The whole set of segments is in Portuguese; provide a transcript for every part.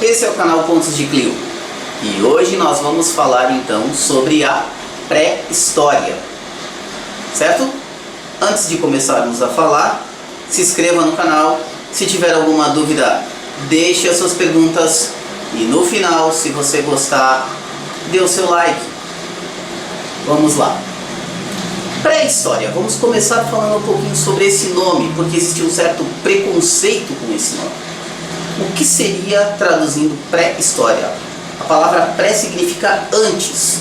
Esse é o canal Contos de Clio e hoje nós vamos falar então sobre a pré-história, certo? Antes de começarmos a falar, se inscreva no canal. Se tiver alguma dúvida, deixe as suas perguntas e no final, se você gostar, dê o seu like. Vamos lá. Pré-história. Vamos começar falando um pouquinho sobre esse nome, porque existe um certo preconceito com esse nome. O que seria, traduzindo, pré-história? A palavra pré significa antes.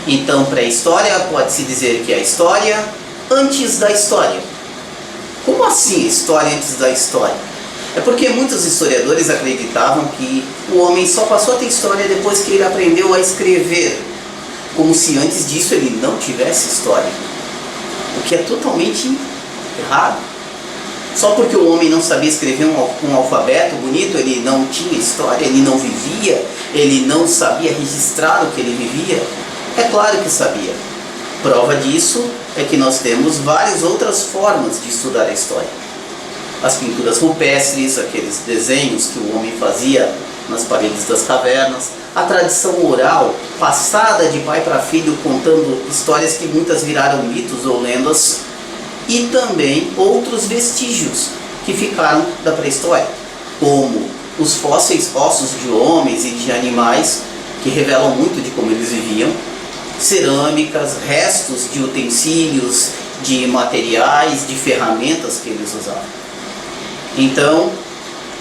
Então, pré-história pode-se dizer que é a história antes da história. Como assim história antes da história? É porque muitos historiadores acreditavam que o homem só passou a ter história depois que ele aprendeu a escrever, como se antes disso ele não tivesse história. O que é totalmente errado. Só porque o homem não sabia escrever um alfabeto bonito, ele não tinha história, ele não vivia, ele não sabia registrar o que ele vivia? É claro que sabia. Prova disso é que nós temos várias outras formas de estudar a história. As pinturas rupestres, aqueles desenhos que o homem fazia nas paredes das cavernas, a tradição oral, passada de pai para filho, contando histórias que muitas viraram mitos ou lendas, e também outros vestígios que ficaram da pré-história, como os fósseis, ossos de homens e de animais, que revelam muito de como eles viviam, cerâmicas, restos de utensílios, de materiais, de ferramentas que eles usavam. Então,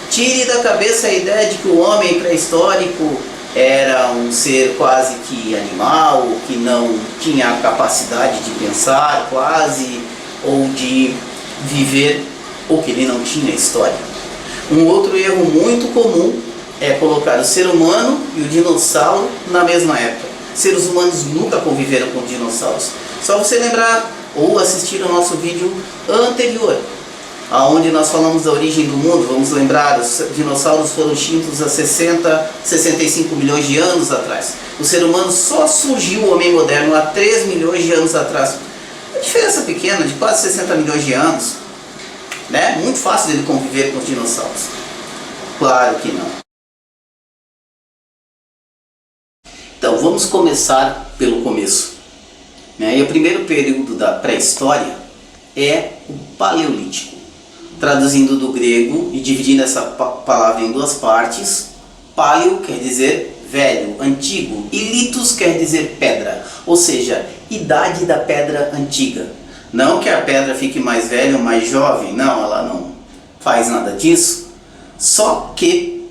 tire da cabeça a ideia de que o homem pré-histórico era um ser quase que animal, que não tinha a capacidade de pensar quase, ou de viver, ou que ele não tinha história. Um outro erro muito comum é colocar o ser humano e o dinossauro na mesma época. Seres humanos nunca conviveram com dinossauros. Só você lembrar ou assistir ao nosso vídeo anterior, onde nós falamos da origem do mundo. Vamos lembrar, os dinossauros foram extintos há 65 milhões de anos atrás. O ser humano só surgiu, o homem moderno, há 3 milhões de anos atrás. Uma diferença pequena, de quase 60 milhões de anos, né? Muito fácil dele conviver com os dinossauros. Claro que não. Então, vamos começar pelo começo. E o primeiro período da pré-história é o Paleolítico. Traduzindo do grego e dividindo essa palavra em duas partes, paleo quer dizer velho, antigo, e litos quer dizer pedra, ou seja, idade da pedra antiga. Não que a pedra fique mais velha ou mais jovem, não, ela não faz nada disso, só que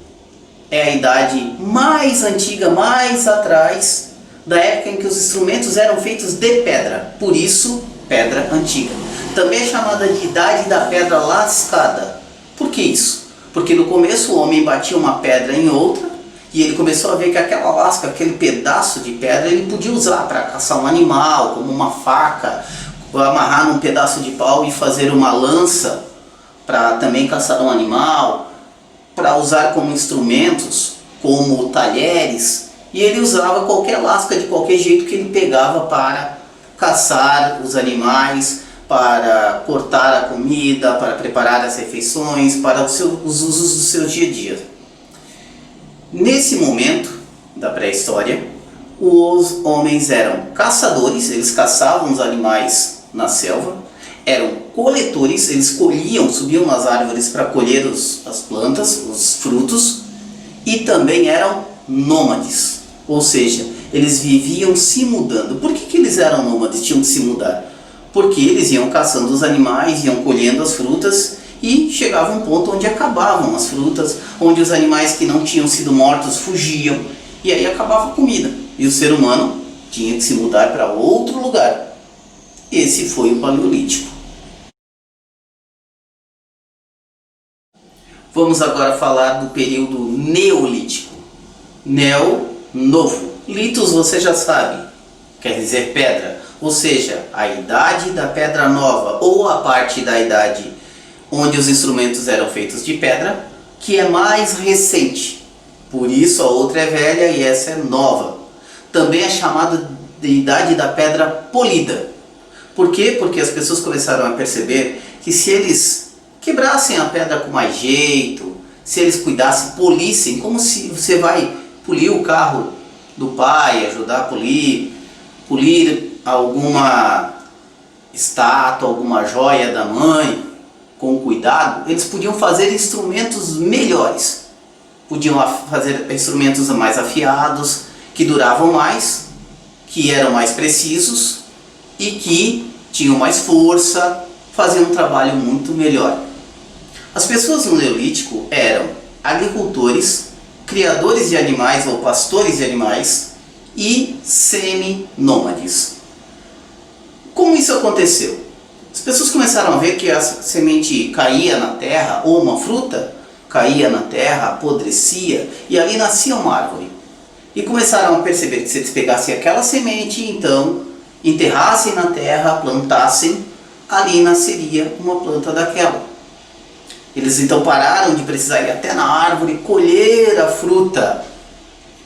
é a idade mais antiga, mais atrás da época em que os instrumentos eram feitos de pedra, por isso pedra antiga. Também é chamada de idade da pedra lascada. Por que isso? Porque no começo o homem batia uma pedra em outra e ele começou a ver que aquela lasca, aquele pedaço de pedra, ele podia usar para caçar um animal, como uma faca, amarrar num pedaço de pau e fazer uma lança para também caçar um animal, para usar como instrumentos, como talheres, e ele usava qualquer lasca de qualquer jeito que ele pegava para caçar os animais, para cortar a comida, para preparar as refeições, para os usos do seu dia a dia. Nesse momento da pré-história, os homens eram caçadores, eles caçavam os animais na selva, eram coletores, eles colhiam, subiam nas árvores para colher as plantas, os frutos, e também eram nômades, ou seja, eles viviam se mudando. Por que eles eram nômades, tinham que se mudar? Porque eles iam caçando os animais, iam colhendo as frutas e chegava um ponto onde acabavam as frutas, onde os animais que não tinham sido mortos fugiam e aí acabava a comida. E o ser humano tinha que se mudar para outro lugar. Esse foi o Paleolítico. Vamos agora falar do período Neolítico. Neo, novo. Litos você já sabe, quer dizer pedra. Ou seja, a idade da pedra nova, ou a parte da idade onde os instrumentos eram feitos de pedra, que é mais recente. Por isso a outra é velha e essa é nova. Também é chamada de idade da pedra polida. Por quê? Porque as pessoas começaram a perceber que se eles quebrassem a pedra com mais jeito, se eles cuidassem, polissem, como se você vai polir o carro do pai, ajudar a polir alguma estátua, alguma joia da mãe, com cuidado, eles podiam fazer instrumentos melhores. Podiam fazer instrumentos mais afiados, que duravam mais, que eram mais precisos e que tinham mais força, faziam um trabalho muito melhor. As pessoas no Neolítico eram agricultores, criadores de animais ou pastores de animais e semi-nômades. Como isso aconteceu? As pessoas começaram a ver que a semente caía na terra, ou uma fruta caía na terra, apodrecia, e ali nascia uma árvore. E começaram a perceber que se eles pegassem aquela semente, então enterrassem na terra, plantassem, ali nasceria uma planta daquela. Eles então pararam de precisar ir até na árvore colher a fruta,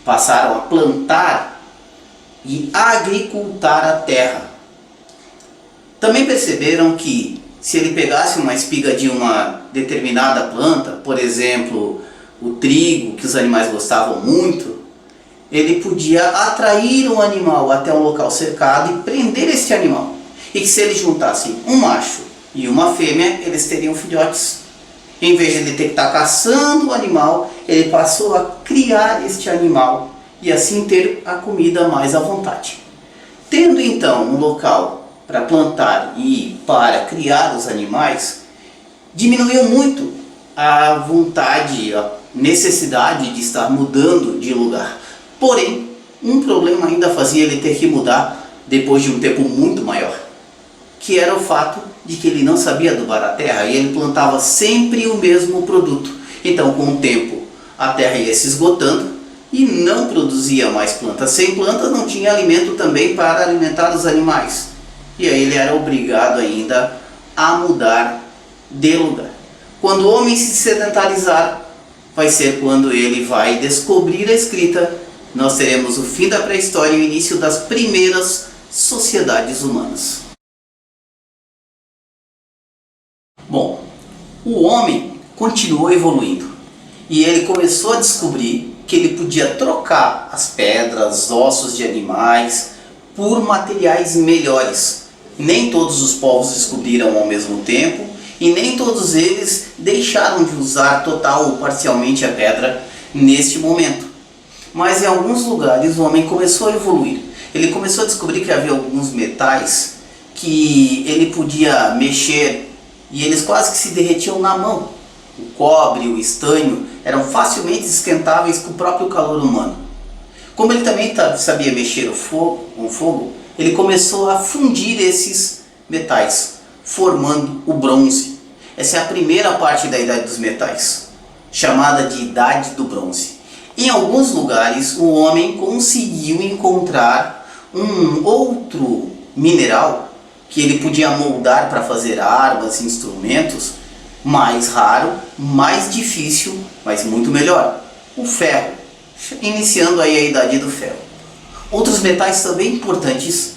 passaram a plantar e agricultar a terra. Também perceberam que se ele pegasse uma espiga de uma determinada planta, por exemplo, o trigo, que os animais gostavam muito, ele podia atrair um animal até um local cercado e prender este animal. E que se eles juntassem um macho e uma fêmea, eles teriam filhotes. Em vez de ele ter que estar caçando o animal, ele passou a criar este animal e assim ter a comida mais à vontade. Tendo então um local para plantar e para criar os animais, diminuiu muito a vontade, a necessidade de estar mudando de lugar. Porém, um problema ainda fazia ele ter que mudar depois de um tempo muito maior, que era o fato de que ele não sabia adubar a terra e ele plantava sempre o mesmo produto. Então, com o tempo, a terra ia se esgotando e não produzia mais plantas. Sem plantas não tinha alimento também para alimentar os animais. E aí ele era obrigado ainda a mudar de lugar. Quando o homem se sedentarizar, vai ser quando ele vai descobrir a escrita. Nós teremos o fim da pré-história e o início das primeiras sociedades humanas. Bom, o homem continuou evoluindo e ele começou a descobrir que ele podia trocar as pedras, ossos de animais por materiais melhores. Nem todos os povos descobriram ao mesmo tempo e nem todos eles deixaram de usar total ou parcialmente a pedra neste momento. Mas em alguns lugares o homem começou a evoluir. Ele começou a descobrir que havia alguns metais que ele podia mexer e eles quase que se derretiam na mão. O cobre, o estanho eram facilmente esquentáveis com o próprio calor humano. Como ele também sabia mexer o fogo, ele começou a fundir esses metais, formando o bronze. Essa é a primeira parte da Idade dos Metais, chamada de Idade do Bronze. Em alguns lugares, o homem conseguiu encontrar um outro mineral que ele podia moldar para fazer armas e instrumentos, mais raro, mais difícil, mas muito melhor: o ferro, iniciando aí a Idade do Ferro. Outros metais também importantes,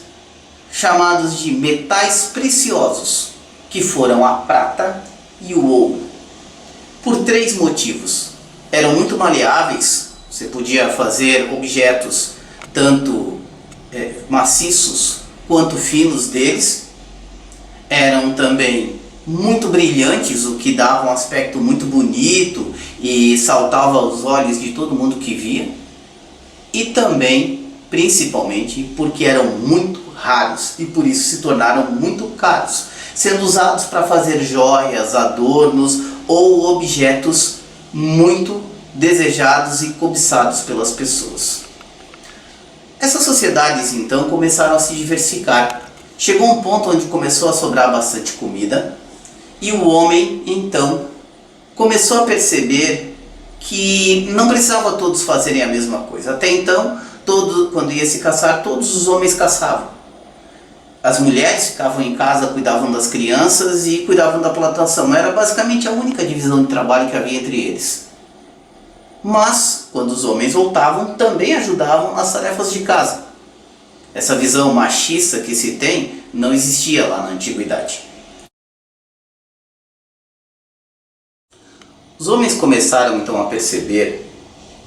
chamados de metais preciosos, que foram a prata e o ouro, por 3 motivos. Eram muito maleáveis, você podia fazer objetos tanto maciços quanto finos deles. Eram também muito brilhantes, o que dava um aspecto muito bonito e saltava aos olhos de todo mundo que via. E também, principalmente, porque eram muito raros e por isso se tornaram muito caros, sendo usados para fazer joias, adornos ou objetos muito desejados e cobiçados pelas pessoas. Essas sociedades então começaram a se diversificar. Chegou um ponto onde começou a sobrar bastante comida e o homem então começou a perceber que não precisava todos fazerem a mesma coisa. Até então, quando ia se caçar, todos os homens caçavam. As mulheres ficavam em casa, cuidavam das crianças e cuidavam da plantação. Era basicamente a única divisão de trabalho que havia entre eles. Mas, quando os homens voltavam, também ajudavam nas tarefas de casa. Essa visão machista que se tem não existia lá na antiguidade. Os homens começaram então a perceber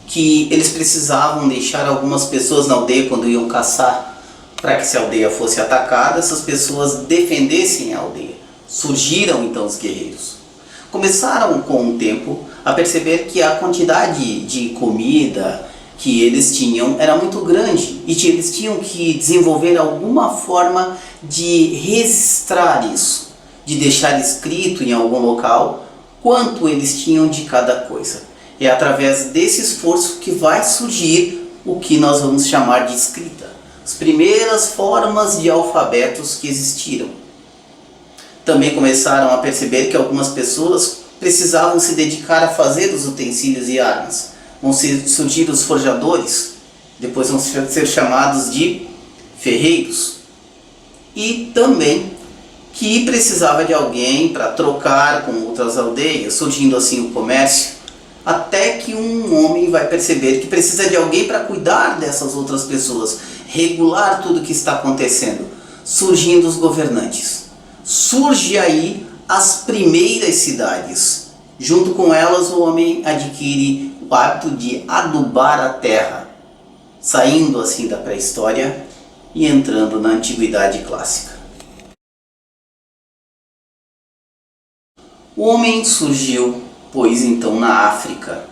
que eles precisavam deixar algumas pessoas na aldeia quando iam caçar, para que se a aldeia fosse atacada, essas pessoas defendessem a aldeia. Surgiram então os guerreiros. Começaram com o tempo a perceber que a quantidade de comida que eles tinham era muito grande e que eles tinham que desenvolver alguma forma de registrar isso, de deixar escrito em algum local quanto eles tinham de cada coisa. É através desse esforço que vai surgir o que nós vamos chamar de escrita, as primeiras formas de alfabetos que existiram. Também começaram a perceber que algumas pessoas precisavam se dedicar a fazer os utensílios e armas. Vão surgir os forjadores, depois vão ser chamados de ferreiros. E também que precisava de alguém para trocar com outras aldeias, surgindo assim o comércio, até que um homem vai perceber que precisa de alguém para cuidar dessas outras pessoas, regular tudo o que está acontecendo, surgindo os governantes. Surge aí as primeiras cidades. Junto com elas o homem adquire o hábito de adubar a terra, saindo assim da pré-história e entrando na antiguidade clássica. O homem surgiu, pois, então na África,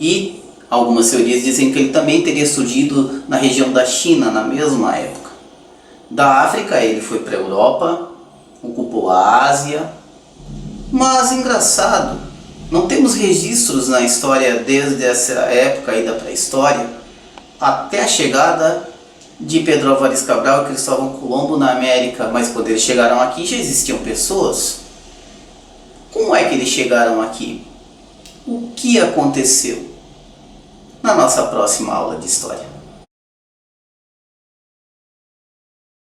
e algumas teorias dizem que ele também teria surgido na região da China na mesma época. Da África ele foi para a Europa, ocupou a Ásia, mas engraçado, não temos registros na história desde essa época aí da pré-história até a chegada de Pedro Álvares Cabral e Cristóvão Colombo na América, mas quando eles chegaram aqui já existiam pessoas. Como é que eles chegaram aqui? O que aconteceu? Na nossa próxima aula de história.